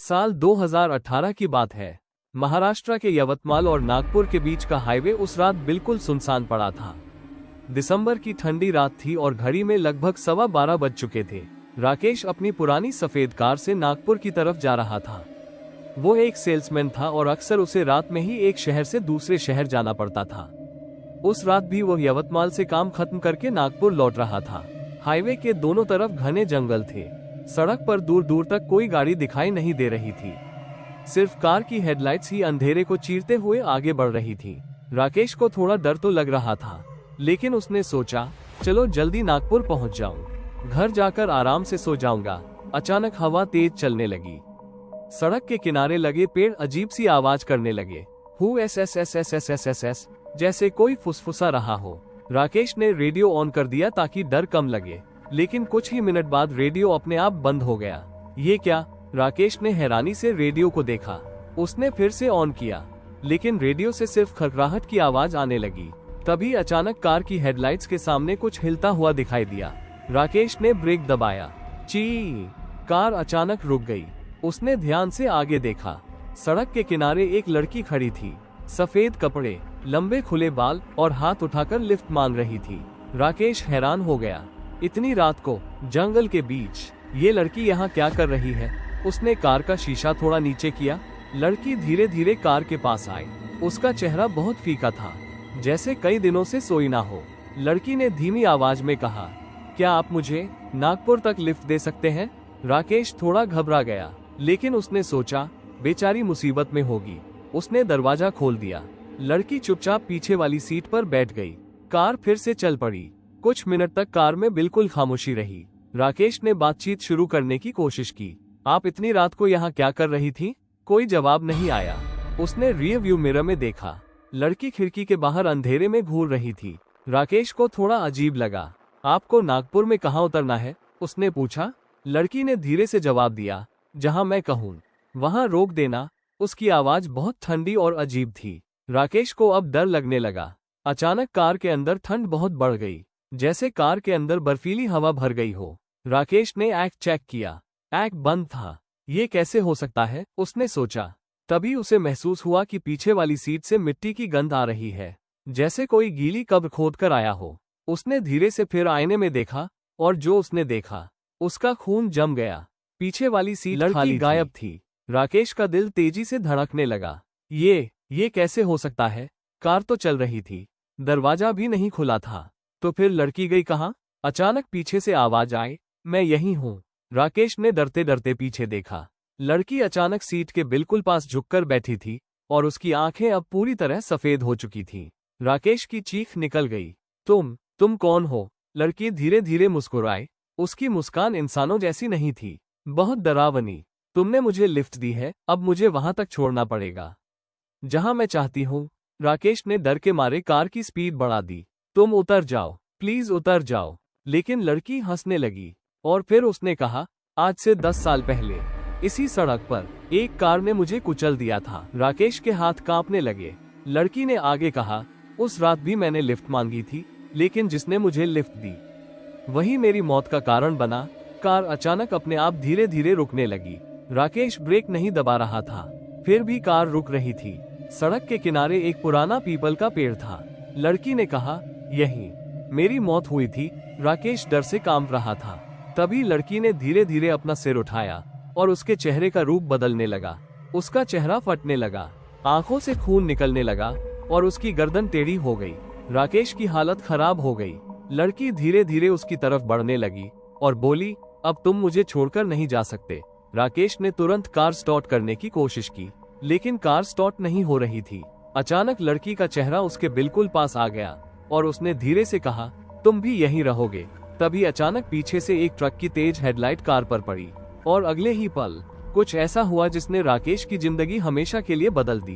साल 2018 की बात है। महाराष्ट्र के यवतमाल और नागपुर के बीच का हाईवे उस रात बिल्कुल सुनसान पड़ा था। दिसंबर की ठंडी रात थी और घड़ी में लगभग 12:15 बज चुके थे। राकेश अपनी पुरानी सफेद कार से नागपुर की तरफ जा रहा था। वो एक सेल्समैन था और अक्सर उसे रात में ही एक शहर से दूसरे शहर जाना पड़ता था। उस रात भी वो यवतमाल से काम खत्म करके नागपुर लौट रहा था। हाईवे के दोनों तरफ घने जंगल थे। सड़क पर दूर दूर तक कोई गाड़ी दिखाई नहीं दे रही थी। सिर्फ कार की हेडलाइट्स ही अंधेरे को चीरते हुए आगे बढ़ रही थी। राकेश को थोड़ा डर तो लग रहा था, लेकिन उसने सोचा चलो जल्दी नागपुर पहुंच जाऊं, घर जाकर आराम से सो जाऊंगा। अचानक हवा तेज चलने लगी। सड़क के किनारे लगे पेड़ अजीब सी आवाज करने लगे, who S S S S S S S S, जैसे कोई फुसफुसा रहा हो। राकेश ने रेडियो ऑन कर दिया ताकि डर कम लगे, लेकिन कुछ ही मिनट बाद रेडियो अपने आप बंद हो गया। ये क्या? राकेश ने हैरानी से रेडियो को देखा। उसने फिर से ऑन किया, लेकिन रेडियो से सिर्फ खड़खड़ाहट की आवाज आने लगी। तभी अचानक कार की हेडलाइट्स के सामने कुछ हिलता हुआ दिखाई दिया। राकेश ने ब्रेक दबाया। ची! कार अचानक रुक गई। उसने ध्यान से आगे देखा। सड़क के किनारे एक लड़की खड़ी थी। सफेद कपड़े, लंबे खुले बाल और हाथ उठाकर लिफ्ट मांग रही थी। राकेश हैरान हो गया। इतनी रात को जंगल के बीच ये लड़की यहाँ क्या कर रही है? उसने कार का शीशा थोड़ा नीचे किया। लड़की धीरे धीरे कार के पास आई। उसका चेहरा बहुत फीका था, जैसे कई दिनों से सोई ना हो। लड़की ने धीमी आवाज में कहा, क्या आप मुझे नागपुर तक लिफ्ट दे सकते हैं? राकेश थोड़ा घबरा गया, लेकिन उसने सोचा बेचारी मुसीबत में होगी। उसने दरवाजा खोल दिया। लड़की चुपचाप पीछे वाली सीट पर बैठ गई। कार फिर से चल पड़ी। कुछ मिनट तक कार में बिल्कुल खामोशी रही। राकेश ने बातचीत शुरू करने की कोशिश की। आप इतनी रात को यहाँ क्या कर रही थी? कोई जवाब नहीं आया। उसने रियर व्यू मिरर में देखा। लड़की खिड़की के बाहर अंधेरे में घूर रही थी। राकेश को थोड़ा अजीब लगा। आपको नागपुर में कहाँ उतरना है? उसने पूछा। लड़की ने धीरे से जवाब दिया, जहाँ मैं कहूँ वहाँ रोक देना। उसकी आवाज बहुत ठंडी और अजीब थी। राकेश को अब डर लगने लगा। अचानक कार के अंदर ठंड बहुत बढ़ गई, जैसे कार के अंदर बर्फीली हवा भर गई हो। राकेश ने ऐक चेक किया। ऐक बंद था। ये कैसे हो सकता है? उसने सोचा। तभी उसे महसूस हुआ कि पीछे वाली सीट से मिट्टी की गंध आ रही है, जैसे कोई गीली कब्र खोद कर आया हो। उसने धीरे से फिर आईने में देखा, और जो उसने देखा उसका खून जम गया। पीछे वाली सीट खाली गायब थी। राकेश का दिल तेजी से धड़कने लगा। ये कैसे हो सकता है? कार तो चल रही थी, दरवाजा भी नहीं खुला था। तो फिर लड़की गई कहाँ? अचानक पीछे से आवाज आई, मैं यहीं हूँ। राकेश ने डरते डरते पीछे देखा। लड़की अचानक सीट के बिल्कुल पास झुककर बैठी थी और उसकी आंखें अब पूरी तरह सफेद हो चुकी थीं। राकेश की चीख निकल गई। तुम कौन हो? लड़की धीरे धीरे मुस्कुराई। उसकी मुस्कान इंसानों जैसी नहीं थी, बहुत डरावनी। तुमने मुझे लिफ्ट दी है, अब मुझे वहां तक छोड़ना पड़ेगा जहां मैं चाहती हूँ। राकेश ने डर के मारे कार की स्पीड बढ़ा दी। तुम उतर जाओ, प्लीज उतर जाओ। लेकिन लड़की हंसने लगी और फिर उसने कहा, आज से 10 साल पहले इसी सड़क पर एक कार ने मुझे कुचल दिया था। राकेश के हाथ कांपने लगे। लड़की ने आगे कहा, उस रात भी मैंने लिफ्ट मांगी थी, लेकिन जिसने मुझे लिफ्ट दी वही मेरी मौत का कारण बना। कार अचानक अपने आप धीरे धीरे रुकने लगी। राकेश ब्रेक नहीं दबा रहा था, फिर भी कार रुक रही थी। सड़क के किनारे एक पुराना पीपल का पेड़ था। लड़की ने कहा, यहीं मेरी मौत हुई थी। राकेश डर से कांप रहा था। तभी लड़की ने धीरे धीरे अपना सिर उठाया और उसके चेहरे का रूप बदलने लगा। उसका चेहरा फटने लगा, आंखों से खून निकलने लगा और उसकी गर्दन टेढ़ी हो गई। राकेश की हालत खराब हो गई। लड़की धीरे धीरे उसकी तरफ बढ़ने लगी और बोली, अब तुम मुझे छोड़कर नहीं जा सकते। राकेश ने तुरंत कार स्टार्ट करने की कोशिश की, लेकिन कार स्टार्ट नहीं हो रही थी। अचानक लड़की का चेहरा उसके बिल्कुल पास आ गया और उसने धीरे से कहा, तुम भी यहीं रहोगे। तभी अचानक पीछे से एक ट्रक की तेज हेडलाइट कार पर पड़ी और अगले ही पल कुछ ऐसा हुआ जिसने राकेश की जिंदगी हमेशा के लिए बदल दी।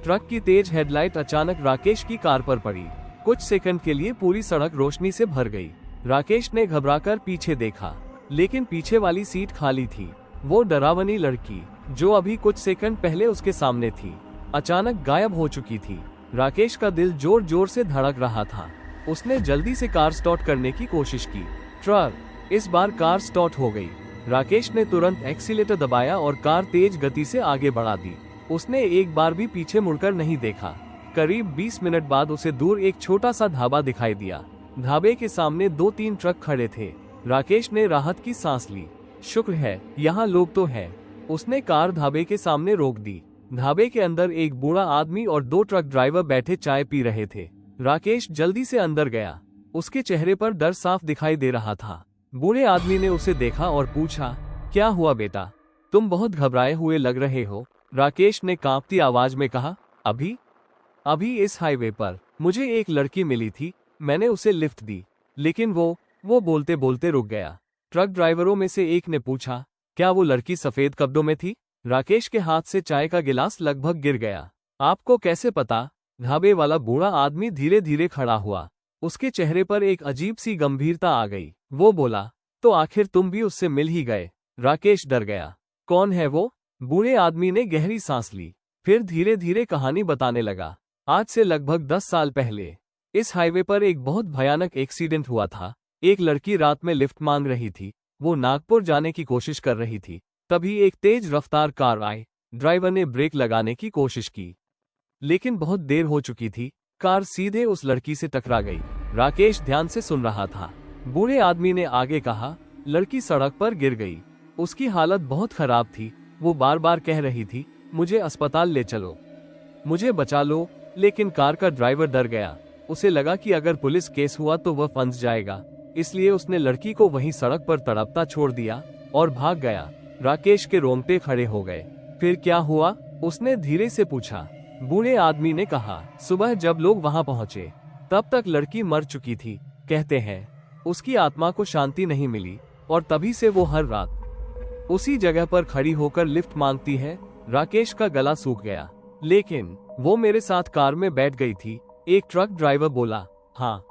ट्रक की तेज हेडलाइट अचानक राकेश की कार पर पड़ी। कुछ सेकंड के लिए पूरी सड़क रोशनी से भर गई। राकेश ने घबराकर पीछे देखा, लेकिन पीछे वाली सीट खाली थी। वो डरावनी लड़की जो अभी कुछ सेकंड पहले उसके सामने थी, अचानक गायब हो चुकी थी। राकेश का दिल जोर जोर से धड़क रहा था। उसने जल्दी से कार स्टार्ट करने की कोशिश की। ट्रक इस बार कार स्टार्ट हो गई। राकेश ने तुरंत एक्सीलेटर दबाया और कार तेज गति से आगे बढ़ा दी। उसने एक बार भी पीछे मुड़कर नहीं देखा। करीब 20 मिनट बाद उसे दूर एक छोटा सा ढाबा दिखाई दिया। ढाबे के सामने 2-3 ट्रक खड़े थे। राकेश ने राहत की सांस ली। शुक्र है यहाँ लोग तो हैं। उसने कार ढाबे के सामने रोक दी। ढाबे के अंदर एक बूढ़ा आदमी और 2 ट्रक ड्राइवर बैठे चाय पी रहे थे। राकेश जल्दी से अंदर गया। उसके चेहरे पर डर साफ दिखाई दे रहा था। बूढ़े आदमी ने उसे देखा और पूछा, क्या हुआ बेटा, तुम बहुत घबराए हुए लग रहे हो। राकेश ने कांपती आवाज में कहा, अभी इस हाईवे पर मुझे एक लड़की मिली थी, मैंने उसे लिफ्ट दी, लेकिन वो बोलते बोलते रुक गया। ट्रक ड्राइवरों में से एक ने पूछा, क्या वो लड़की सफेद कपड़ों में थी। राकेश के हाथ से चाय का गिलास लगभग गिर गया। आपको कैसे पता। ढाबे वाला बूढ़ा आदमी धीरे धीरे खड़ा हुआ। उसके चेहरे पर एक अजीब सी गंभीरता आ गई। वो बोला, तो आखिर तुम भी उससे मिल ही गए। राकेश डर गया। कौन है वो। बूढ़े आदमी ने गहरी सांस ली, फिर धीरे धीरे कहानी बताने लगा। आज से लगभग 10 साल पहले इस हाईवे पर एक बहुत भयानक एक्सीडेंट हुआ था। एक लड़की रात में लिफ्ट मांग रही थी। वो नागपुर जाने की कोशिश कर रही थी। तभी एक तेज रफ्तार कार आई। ड्राइवर ने ब्रेक लगाने की कोशिश की, लेकिन बहुत देर हो चुकी थी। कार सीधे उस लड़की से टकरा गई। राकेश ध्यान से सुन रहा था। बूढ़े आदमी ने आगे कहा, लड़की सड़क पर गिर गई। उसकी हालत बहुत खराब थी। वो बार बार कह रही थी, मुझे अस्पताल ले चलो, मुझे बचा लो। लेकिन कार का ड्राइवर डर गया। उसे लगा कि अगर पुलिस केस हुआ तो वह फंस जाएगा, इसलिए उसने लड़की को वहीं सड़क पर तड़पता छोड़ दिया और भाग गया। राकेश के रोंगटे खड़े हो गए। फिर क्या हुआ, उसने धीरे से पूछा। बूढ़े आदमी ने कहा, सुबह जब लोग वहां पहुंचे तब तक लड़की मर चुकी थी। कहते हैं उसकी आत्मा को शांति नहीं मिली और तभी से वो हर रात उसी जगह पर खड़ी होकर लिफ्ट मांगती है। राकेश का गला सूख गया। लेकिन वो मेरे साथ कार में बैठ गई थी, एक ट्रक ड्राइवर बोला। हाँ,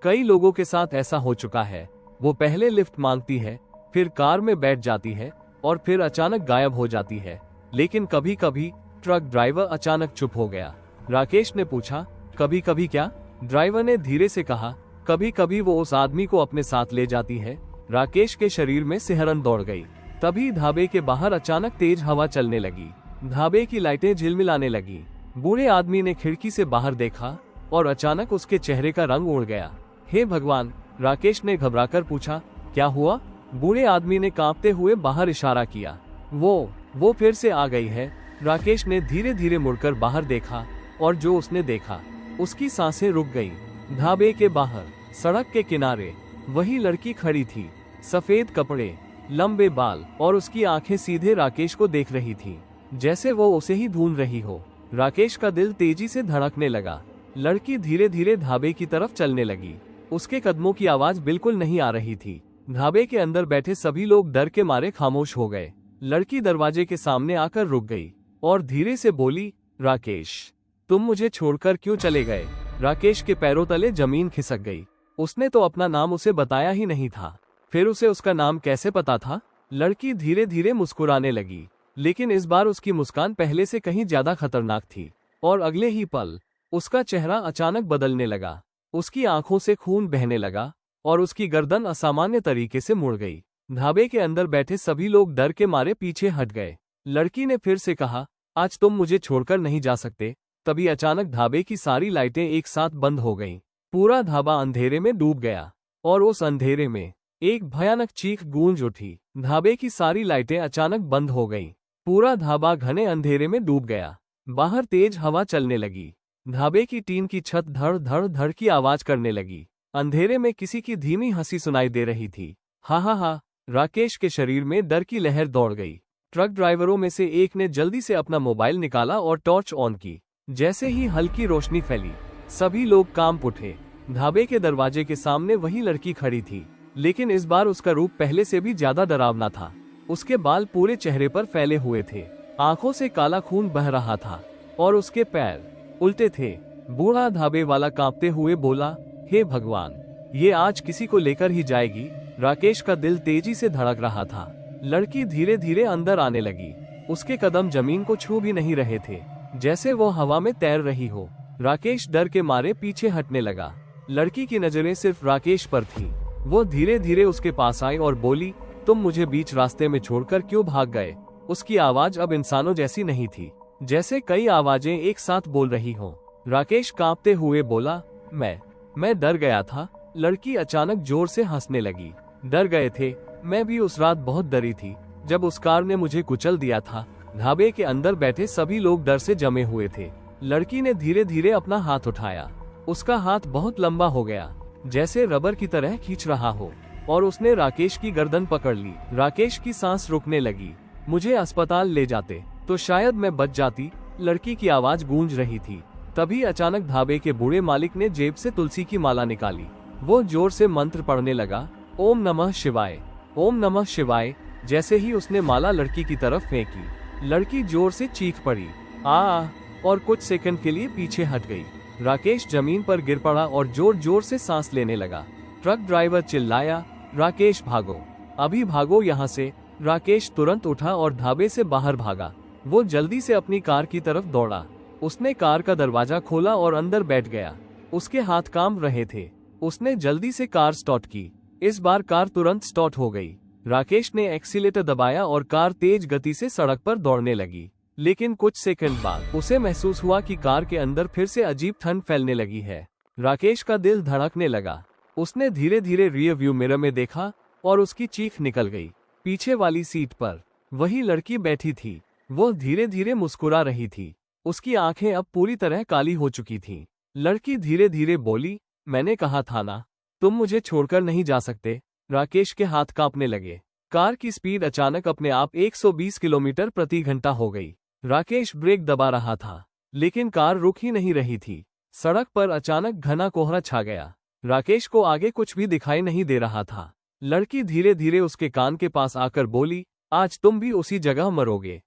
कई लोगों के साथ ऐसा हो चुका है। वो पहले लिफ्ट मांगती है, फिर कार में बैठ जाती है और फिर अचानक गायब हो जाती है। लेकिन कभी कभी ट्रक ड्राइवर अचानक चुप हो गया। राकेश ने पूछा, कभी कभी क्या। ड्राइवर ने धीरे से कहा, कभी कभी वो उस आदमी को अपने साथ ले जाती है। राकेश के शरीर में सिहरन दौड़ गई। तभी ढाबे के बाहर अचानक तेज हवा चलने लगी। ढाबे की लाइटें झिलमिलाने लगी। बूढ़े आदमी ने खिड़की से बाहर देखा और अचानक उसके चेहरे का रंग उड़ गया। हे भगवान, राकेश ने घबराकर पूछा, क्या हुआ। बूढ़े आदमी ने कांपते हुए बाहर इशारा किया। वो फिर से आ गई है। राकेश ने धीरे धीरे मुड़कर बाहर देखा और जो उसने देखा, उसकी सांसें रुक गई। ढाबे के बाहर सड़क के किनारे वही लड़की खड़ी थी। सफेद कपड़े, लंबे बाल और उसकी आंखें सीधे राकेश को देख रही थी, जैसे वो उसे ही ढूंढ रही हो। राकेश का दिल तेजी से धड़कने लगा। लड़की धीरे धीरे ढाबे की तरफ चलने लगी। उसके कदमों की आवाज बिल्कुल नहीं आ रही थी। ढाबे के अंदर बैठे सभी लोग डर के मारे खामोश हो गए। लड़की दरवाजे के सामने आकर रुक गई और धीरे से बोली, राकेश, तुम मुझे छोड़कर क्यों चले गए। राकेश के पैरों तले जमीन खिसक गई। उसने तो अपना नाम उसे बताया ही नहीं था, फिर उसे उसका नाम कैसे पता था। लड़की धीरे धीरे मुस्कुराने लगी, लेकिन इस बार उसकी मुस्कान पहले से कहीं ज्यादा खतरनाक थी। और अगले ही पल उसका चेहरा अचानक बदलने लगा। उसकी आंखों से खून बहने लगा और उसकी गर्दन असामान्य तरीके से मुड़ गई। ढाबे के अंदर बैठे सभी लोग डर के मारे पीछे हट गए। लड़की ने फिर से कहा, आज तुम मुझे छोड़कर नहीं जा सकते। तभी अचानक ढाबे की सारी लाइटें एक साथ बंद हो गईं। पूरा ढाबा अंधेरे में डूब गया और उस अंधेरे में एक भयानक चीख गूंज उठी। ढाबे की सारी लाइटें अचानक बंद हो गईं। पूरा ढाबा घने अंधेरे में डूब गया। बाहर तेज हवा चलने लगी। ढाबे की टीन की छत धड़ धड़ धड़ की आवाज करने लगी। अंधेरे में किसी की धीमी हंसी सुनाई दे रही थी। हा हा हा। राकेश के शरीर में डर की लहर दौड़ गई। ट्रक ड्राइवरों में से एक ने जल्दी से अपना मोबाइल निकाला और टॉर्च ऑन की। जैसे ही हल्की रोशनी फैली, सभी लोग कांप उठे। ढाबे के दरवाजे के सामने वही लड़की खड़ी थी, लेकिन इस बार उसका रूप पहले से भी ज्यादा डरावना था। उसके बाल पूरे चेहरे पर फैले हुए थे, आंखों से काला खून बह रहा था और उसके पैर उल्टे थे। बूढ़ा ढाबे वाला कांपते हुए बोला, हे भगवान, ये आज किसी को लेकर ही जाएगी। राकेश का दिल तेजी से धड़क रहा था। लड़की धीरे धीरे अंदर आने लगी। उसके कदम जमीन को छू भी नहीं रहे थे, जैसे वो हवा में तैर रही हो। राकेश डर के मारे पीछे हटने लगा। लड़की की नजरें सिर्फ राकेश पर थी। वो धीरे धीरे उसके पास आई और बोली, तुम मुझे बीच रास्ते में छोड़कर क्यों भाग गए? उसकी आवाज अब इंसानों जैसी नहीं थी, जैसे कई आवाजें एक साथ बोल रही हों। राकेश कांपते हुए बोला, मैं डर गया था। लड़की अचानक जोर से हंसने लगी। डर गए थे? मैं भी उस रात बहुत डरी थी जब उस कार ने मुझे कुचल दिया था। ढाबे के अंदर बैठे सभी लोग डर से जमे हुए थे। लड़की ने धीरे धीरे अपना हाथ उठाया। उसका हाथ बहुत लंबा हो गया, जैसे रबर की तरह खींच रहा हो, और उसने राकेश की गर्दन पकड़ ली। राकेश की सांस रुकने लगी। मुझे अस्पताल ले जाते तो शायद मैं बच जाती, लड़की की आवाज गूंज रही थी। तभी अचानक ढाबे के बूढ़े मालिक ने जेब से तुलसी की माला निकाली। वो जोर से मंत्र पढ़ने लगा, ओम नमः शिवाय, ओम नमः शिवाय। जैसे ही उसने माला लड़की की तरफ फेंकी, लड़की जोर से चीख पड़ी, आ, और कुछ सेकंड के लिए पीछे हट गई। राकेश जमीन पर गिर पड़ा और जोर जोर से सांस लेने लगा। ट्रक ड्राइवर चिल्लाया, राकेश भागो, अभी भागो यहाँ से। राकेश तुरंत उठा और ढाबे से बाहर भागा। वो जल्दी से अपनी कार की तरफ दौड़ा। उसने कार का दरवाजा खोला और अंदर बैठ गया। उसके हाथ कांप रहे थे। उसने जल्दी से कार स्टार्ट की। इस बार कार तुरंत स्टार्ट हो गई। राकेश ने एक्सीलेटर दबाया और कार तेज गति से सड़क पर दौड़ने लगी। लेकिन कुछ सेकंड बाद उसे महसूस हुआ कि कार के अंदर फिर से अजीब ठंड फैलने लगी है। राकेश का दिल धड़कने लगा। उसने धीरे धीरे रियर व्यू मिरर में देखा और उसकी चीख निकल गई। पीछे वाली सीट पर वही लड़की बैठी थी। वो धीरे धीरे मुस्कुरा रही थी। उसकी आंखें अब पूरी तरह काली हो चुकी थीं। लड़की धीरे धीरे बोली, मैंने कहा था ना, तुम मुझे छोड़कर नहीं जा सकते। राकेश के हाथ कांपने लगे। कार की स्पीड अचानक अपने आप 120 किलोमीटर प्रति घंटा हो गई। राकेश ब्रेक दबा रहा था, लेकिन कार रुक ही नहीं रही थी। सड़क पर अचानक घना कोहरा छा गया। राकेश को आगे कुछ भी दिखाई नहीं दे रहा था। लड़की धीरे धीरे उसके कान के पास आकर बोली, आज तुम भी उसी जगह मरोगे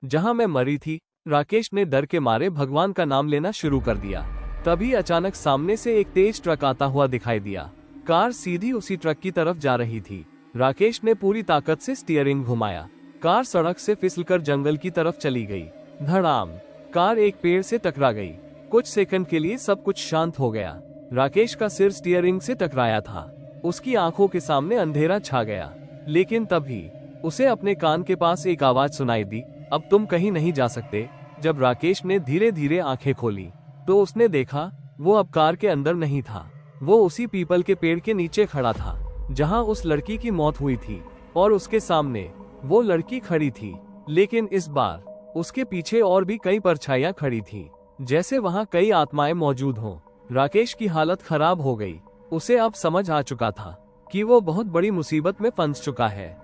जहां मैं मरी थी। राकेश ने डर के मारे भगवान का नाम लेना शुरू कर दिया। तभी अचानक सामने से एक तेज ट्रक आता हुआ दिखाई दिया। कार सीधी उसी ट्रक की तरफ जा रही थी। राकेश ने पूरी ताकत से स्टीयरिंग घुमाया। कार सड़क से फिसलकर जंगल की तरफ चली गई। धड़ाम, कार एक पेड़ से टकरा गई। कुछ सेकंड के लिए सब कुछ शांत हो गया। राकेश का सिर स्टीयरिंग से टकराया था। उसकी आंखों के सामने अंधेरा छा गया। लेकिन तभी उसे अपने कान के पास एक आवाज सुनाई दी, अब तुम कहीं नहीं जा सकते। जब राकेश ने धीरे धीरे आंखें खोली तो उसने देखा वो अब कार के अंदर नहीं था। वो उसी पीपल के पेड़ के नीचे खड़ा था जहां उस लड़की की मौत हुई थी, और उसके सामने वो लड़की खड़ी थी। लेकिन इस बार उसके पीछे और भी कई परछाइयां खड़ी थीं, जैसे वहां कई आत्माएं मौजूद हों। राकेश की हालत खराब हो गई। उसे अब समझ आ चुका था कि वो बहुत बड़ी मुसीबत में फंस चुका है।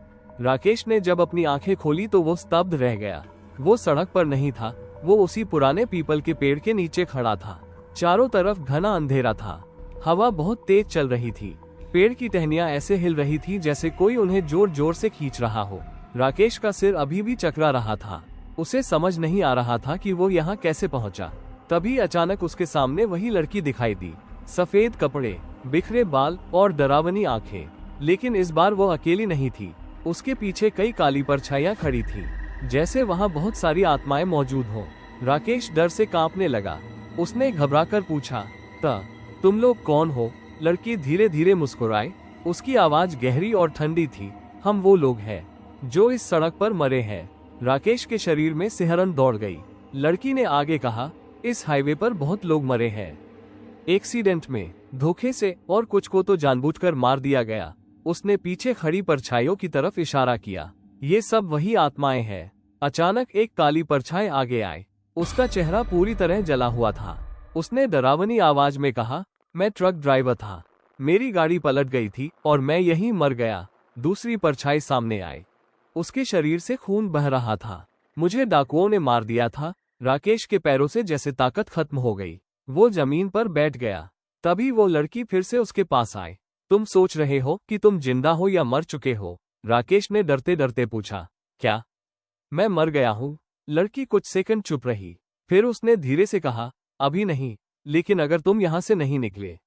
राकेश ने जब अपनी आंखें खोली तो वो स्तब्ध रह गया। वो सड़क पर नहीं था, वो उसी पुराने पीपल के पेड़ के नीचे खड़ा था। चारों तरफ घना अंधेरा था। हवा बहुत तेज चल रही थी। पेड़ की टहनियां ऐसे हिल रही थी जैसे कोई उन्हें जोर जोर से खींच रहा हो। राकेश का सिर अभी भी चकरा रहा था। उसे समझ नहीं आ रहा था कि वो यहाँ कैसे पहुंचा। तभी अचानक उसके सामने वही लड़की दिखाई दी। सफेद कपड़े, बिखरे बाल और डरावनी आंखें। लेकिन इस बार वो अकेली नहीं थी। उसके पीछे कई काली परछाइयां खड़ी थी, जैसे वहां बहुत सारी आत्माएं मौजूद हों। राकेश डर से कांपने लगा। उसने घबराकर पूछा, तुम लोग कौन हो? लड़की धीरे धीरे मुस्कुराई। उसकी आवाज गहरी और ठंडी थी, हम वो लोग हैं जो इस सड़क पर मरे हैं। राकेश के शरीर में सिहरन दौड़ गई। लड़की ने आगे कहा, इस हाईवे पर बहुत लोग मरे हैं, एक्सीडेंट में, धोखे से, और कुछ को तो जानबूझकर मार दिया गया। उसने पीछे खड़ी परछाइयों की तरफ इशारा किया। ये सब वही आत्माएं हैं। अचानक एक काली परछाई आगे आई। उसका चेहरा पूरी तरह जला हुआ था। उसने डरावनी आवाज में कहा, मैं ट्रक ड्राइवर था, मेरी गाड़ी पलट गई थी और मैं यहीं मर गया। दूसरी परछाई सामने आई। उसके शरीर से खून बह रहा था। मुझे डाकुओं ने मार दिया था। राकेश के पैरों से जैसे ताकत खत्म हो गई। वो जमीन पर बैठ गया। तभी वो लड़की फिर से उसके पास आई। तुम सोच रहे हो कि तुम जिंदा हो या मर चुके हो? राकेश ने डरते डरते पूछा। क्या मैं मर गया हूँ? लड़की कुछ सेकंड चुप रही। फिर उसने धीरे से कहा, अभी नहीं, लेकिन अगर तुम यहाँ से नहीं निकले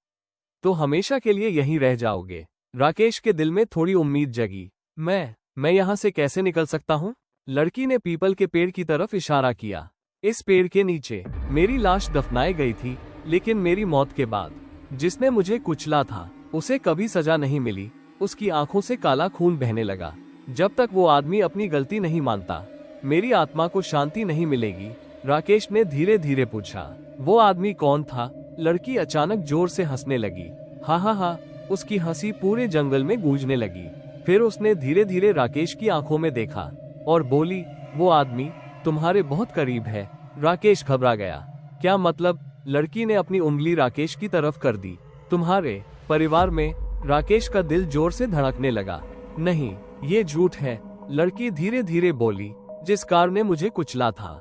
तो हमेशा के लिए यहीं रह जाओगे। राकेश के दिल में थोड़ी उम्मीद जगी। मैं यहाँ से कैसे निकल सकता हूँ? लड़की ने पीपल के पेड़ की तरफ इशारा किया। इस पेड़ के नीचे मेरी लाश दफनाई गई थी, लेकिन मेरी मौत के बाद जिसने मुझे कुचला था उसे कभी सजा नहीं मिली। उसकी आंखों से काला खून बहने लगा। जब तक वो आदमी अपनी गलती नहीं मानता, मेरी आत्मा को शांति नहीं मिलेगी। राकेश ने धीरे धीरे पूछा, वो आदमी कौन था? लड़की अचानक जोर से हंसने लगी। हा हा हा, उसकी हंसी पूरे जंगल में गूंजने लगी। फिर उसने धीरे धीरे राकेश की आंखों में देखा और बोली, वो आदमी तुम्हारे बहुत करीब है। राकेश घबरा गया। क्या मतलब? लड़की ने अपनी उंगली राकेश की तरफ कर दी। तुम्हारे परिवार में? राकेश का दिल जोर से धड़कने लगा। नहीं, ये झूठ है, लड़की धीरे धीरे बोली। जिस कार ने मुझे कुचला था,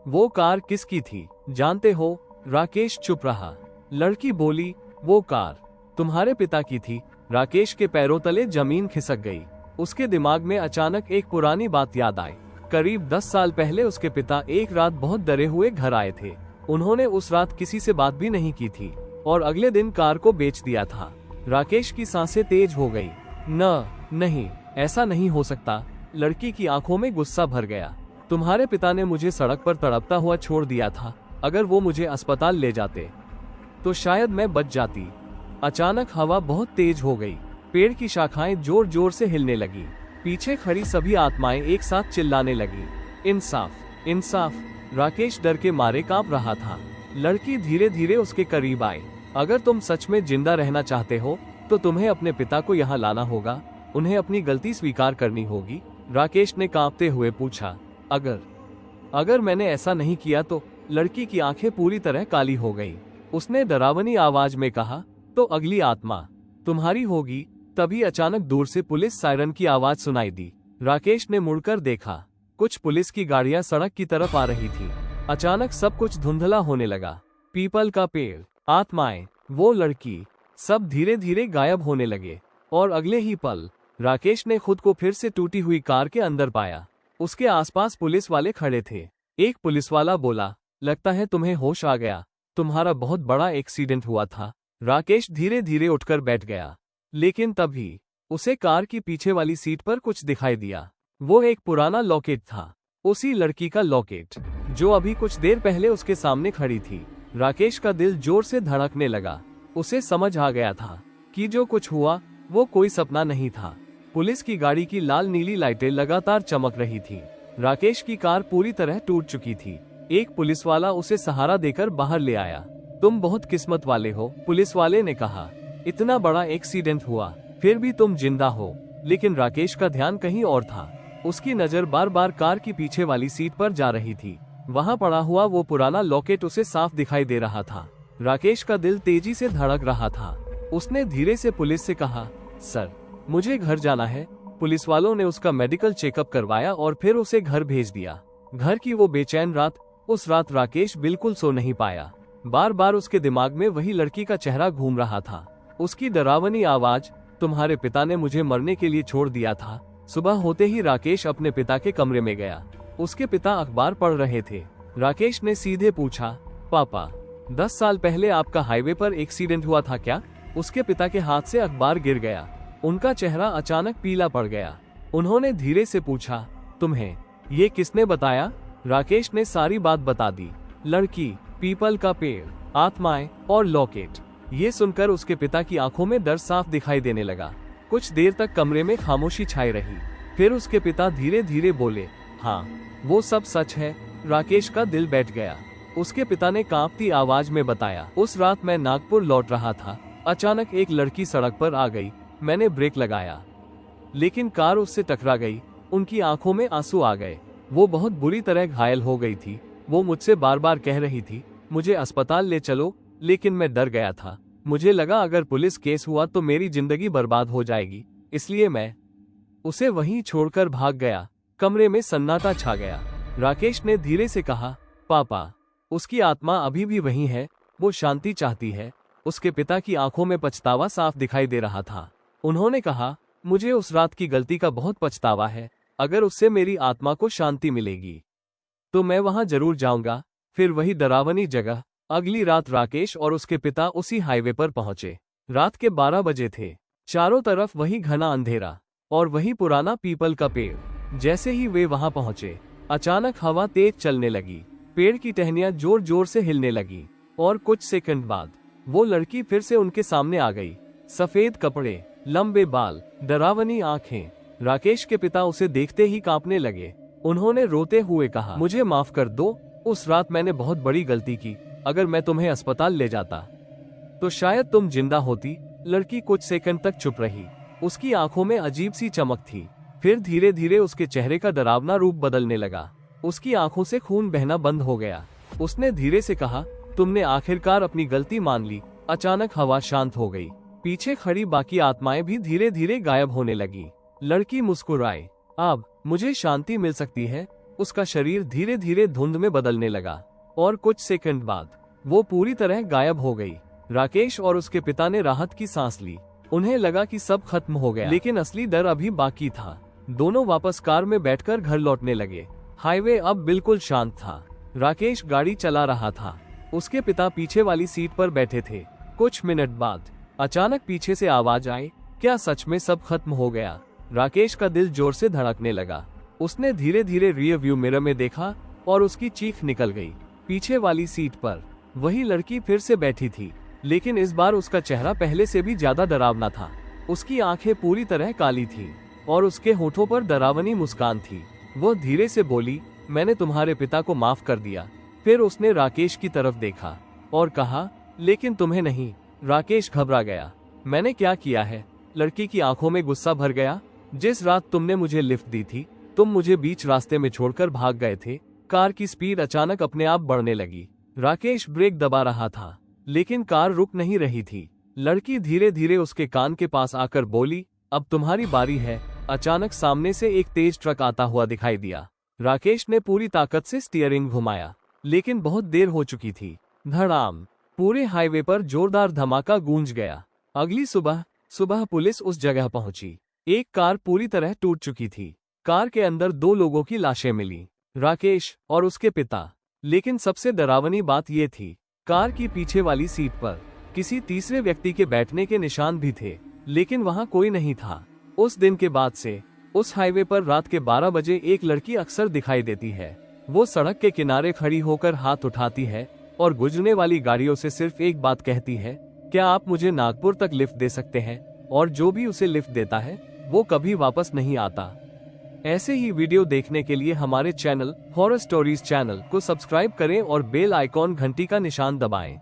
वो कार किसकी थी जानते हो? राकेश चुप रहा। लड़की बोली, वो कार तुम्हारे पिता की थी। राकेश के पैरों तले जमीन खिसक गई। उसके दिमाग में अचानक एक पुरानी बात याद आई। करीब 10 साल पहले उसके पिता एक रात बहुत डरे हुए घर आए थे। उन्होंने उस रात किसी से बात भी नहीं की थी और अगले दिन कार को बेच दिया था। राकेश की सांसें तेज हो गई। नहीं, ऐसा नहीं हो सकता। लड़की की आंखों में गुस्सा भर गया। तुम्हारे पिता ने मुझे सड़क पर तड़पता हुआ छोड़ दिया था। अगर वो मुझे अस्पताल ले जाते तो शायद मैं बच जाती। अचानक हवा बहुत तेज हो गई। पेड़ की शाखाएं जोर जोर से हिलने लगी। पीछे खड़ी सभी आत्माएं एक साथ चिल्लाने लगी, इंसाफ, इंसाफ। राकेश डर के मारे कांप रहा था। लड़की धीरे धीरे उसके करीब आई। अगर तुम सच में जिंदा रहना चाहते हो तो तुम्हें अपने पिता को यहाँ लाना होगा। उन्हें अपनी गलती स्वीकार करनी होगी। राकेश ने कांपते हुए पूछा, अगर मैंने ऐसा नहीं किया तो? लड़की की आंखें पूरी तरह काली हो गई। उसने डरावनी आवाज में कहा, तो अगली आत्मा तुम्हारी होगी। तभी अचानक दूर से पुलिस सायरन की आवाज सुनाई दी। राकेश ने मुड़कर देखा। कुछ पुलिस की गाड़ियां सड़क की तरफ आ रही थी। अचानक सब कुछ धुंधला होने लगा। पीपल का पेड़, आत्माएं, वो लड़की, सब धीरे धीरे गायब होने लगे। और अगले ही पल राकेश ने खुद को फिर से टूटी हुई कार के अंदर पाया। उसके आसपास पुलिस वाले खड़े थे। एक पुलिस वाला बोला, लगता है तुम्हें होश आ गया। तुम्हारा बहुत बड़ा एक्सीडेंट हुआ था। राकेश धीरे धीरे उठकर बैठ गया। लेकिन तभी उसे कार की पीछे वाली सीट पर कुछ दिखाई दिया। वो एक पुराना लॉकेट था। उसी लड़की का लॉकेट जो अभी कुछ देर पहले उसके सामने खड़ी थी। राकेश का दिल जोर से धड़कने लगा। उसे समझ आ गया था कि जो कुछ हुआ वो कोई सपना नहीं था। पुलिस की गाड़ी की लाल नीली लाइटें लगातार चमक रही थी। राकेश की कार पूरी तरह टूट चुकी थी। एक पुलिस वाला उसे सहारा देकर बाहर ले आया। तुम बहुत किस्मत वाले हो, पुलिस वाले ने कहा। इतना बड़ा एक्सीडेंट हुआ, फिर भी तुम जिंदा हो। लेकिन राकेश का ध्यान कहीं और था। उसकी नजर बार बार कार की पीछे वाली सीट पर जा रही थी। वहां पड़ा हुआ वो पुराना लॉकेट उसे साफ दिखाई दे रहा था। राकेश का दिल तेजी से धड़क रहा था। उसने धीरे से पुलिस से कहा, सर, मुझे घर जाना है। पुलिस वालों ने उसका मेडिकल चेकअप करवाया और फिर उसे घर भेज दिया। घर की वो बेचैन रात, उस रात राकेश बिल्कुल सो नहीं पाया। बार बार उसके दिमाग में वही लड़की का चेहरा घूम रहा था। उसकी डरावनी आवाज, तुम्हारे पिता ने मुझे मरने के लिए छोड़ दिया था। सुबह होते ही राकेश अपने पिता के कमरे में गया। उसके पिता अखबार पढ़ रहे थे। राकेश ने सीधे पूछा, पापा, 10 साल पहले आपका हाईवे पर एक्सीडेंट हुआ था क्या? उसके पिता के हाथ से अखबार गिर गया। उनका चेहरा अचानक पीला पड़ गया। उन्होंने धीरे से पूछा, तुम्हें ये किसने बताया? राकेश ने सारी बात बता दी। लड़की, पीपल का पेड़, आत्माएं और लॉकेट। ये सुनकर उसके पिता की आंखों में डर साफ दिखाई देने लगा। कुछ देर तक कमरे में खामोशी छाई रही। फिर उसके पिता धीरे धीरे बोले, हाँ, वो सब सच है। राकेश का दिल बैठ गया। उसके पिता ने कांपती आवाज में बताया, उस रात मैं नागपुर लौट रहा था। अचानक एक लड़की सड़क पर आ गई। मैंने ब्रेक लगाया, लेकिन कार उससे टकरा गई। उनकी आंखों में आंसू आ गए। वो बहुत बुरी तरह घायल हो गई थी। वो मुझसे बार बार कह रही थी, मुझे अस्पताल ले चलो, लेकिन मैं डर गया था। मुझे लगा अगर पुलिस केस हुआ तो मेरी जिंदगी बर्बाद हो जाएगी, इसलिए मैं उसे वहीं छोड़कर भाग गया। कमरे में सन्नाटा छा गया। राकेश ने धीरे से कहा, पापा, उसकी आत्मा अभी भी वहीं है, वो शांति चाहती है। उसके पिता की आंखों में पछतावा साफ दिखाई दे रहा था। उन्होंने कहा, मुझे उस रात की गलती का बहुत पछतावा है। अगर उससे मेरी आत्मा को शांति मिलेगी तो मैं वहां जरूर जाऊंगा। फिर वही डरावनी जगह। अगली रात राकेश और उसके पिता उसी हाईवे पर पहुंचे। रात के 12 बजे थे। चारों तरफ वही घना अंधेरा और वही पुराना पीपल का पेड़। जैसे ही वे वहां पहुंचे, अचानक हवा तेज चलने लगी। पेड़ की टहनियां जोर जोर से हिलने लगी और कुछ सेकंड बाद वो लड़की फिर से उनके सामने आ गई। सफेद कपड़े, लंबे बाल, डरावनी आंखें। राकेश के पिता उसे देखते ही कांपने लगे। उन्होंने रोते हुए कहा, मुझे माफ कर दो, उस रात मैंने बहुत बड़ी गलती की। अगर मैं तुम्हें अस्पताल ले जाता तो शायद तुम जिंदा होती। लड़की कुछ सेकंड तक चुप रही। उसकी आंखों में अजीब सी चमक थी। फिर धीरे धीरे उसके चेहरे का डरावना रूप बदलने लगा। उसकी आंखों से खून बहना बंद हो गया। उसने धीरे से कहा, तुमने आखिरकार अपनी गलती मान ली। अचानक हवा शांत हो गई। पीछे खड़ी बाकी आत्माएं भी धीरे धीरे गायब होने लगी। लड़की मुस्कुराई, अब मुझे शांति मिल सकती है। उसका शरीर धीरे धीरे धुंध में बदलने लगा और कुछ सेकंड बाद वो पूरी तरह गायब हो गई। राकेश और उसके पिता ने राहत की सांस ली। उन्हें लगा कि सब खत्म हो गया, लेकिन असली डर अभी बाकी था। दोनों वापस कार में बैठकर घर लौटने लगे। हाईवे अब बिल्कुल शांत था। राकेश गाड़ी चला रहा था। उसके पिता पीछे वाली सीट पर बैठे थे। कुछ मिनट बाद अचानक पीछे से आवाज आई, क्या सच में सब खत्म हो गया? राकेश का दिल जोर से धड़कने लगा। उसने धीरे धीरे रियर व्यू मिरर में देखा और उसकी चीख निकल गई। पीछे वाली सीट पर वही लड़की फिर से बैठी थी, लेकिन इस बार उसका चेहरा पहले से भी ज्यादा डरावना था। उसकी आंखें पूरी तरह काली थी और उसके होठों पर डरावनी मुस्कान थी। वो धीरे से बोली, मैंने तुम्हारे पिता को माफ कर दिया। फिर उसने राकेश की तरफ देखा और कहा, लेकिन तुम्हें नहीं। राकेश घबरा गया। मैंने क्या किया है? लड़की की आंखों में गुस्सा भर गया। जिस रात तुमने मुझे लिफ्ट दी थी, तुम मुझे बीच रास्ते में छोड़कर भाग गए थे। कार की स्पीड अचानक अपने आप बढ़ने लगी। राकेश ब्रेक दबा रहा था, लेकिन कार रुक नहीं रही थी। लड़की धीरे धीरे उसके कान के पास आकर बोली, अब तुम्हारी बारी है। अचानक सामने से एक तेज ट्रक आता हुआ दिखाई दिया। राकेश ने पूरी ताकत से स्टीयरिंग घुमाया, लेकिन बहुत देर हो चुकी थी। धड़ाम! पूरे हाईवे पर जोरदार धमाका गूंज गया। अगली सुबह पुलिस उस जगह पहुंची। एक कार पूरी तरह टूट चुकी थी। कार के अंदर 2 लोगों की लाशें मिली, राकेश और उसके पिता। लेकिन सबसे डरावनी बात यह थी, कार की पीछे वाली सीट पर किसी तीसरे व्यक्ति के बैठने के निशान भी थे, लेकिन वहां कोई नहीं था। उस दिन के बाद से उस हाईवे पर रात के 12 बजे एक लड़की अक्सर दिखाई देती है। वो सड़क के किनारे खड़ी होकर हाथ उठाती है और गुजरने वाली गाड़ियों से सिर्फ एक बात कहती है, क्या आप मुझे नागपुर तक लिफ्ट दे सकते हैं? और जो भी उसे लिफ्ट देता है वो कभी वापस नहीं आता। ऐसे ही वीडियो देखने के लिए हमारे चैनल हॉरर स्टोरीज चैनल को सब्सक्राइब करें और बेल आइकॉन घंटी का निशान दबाएं।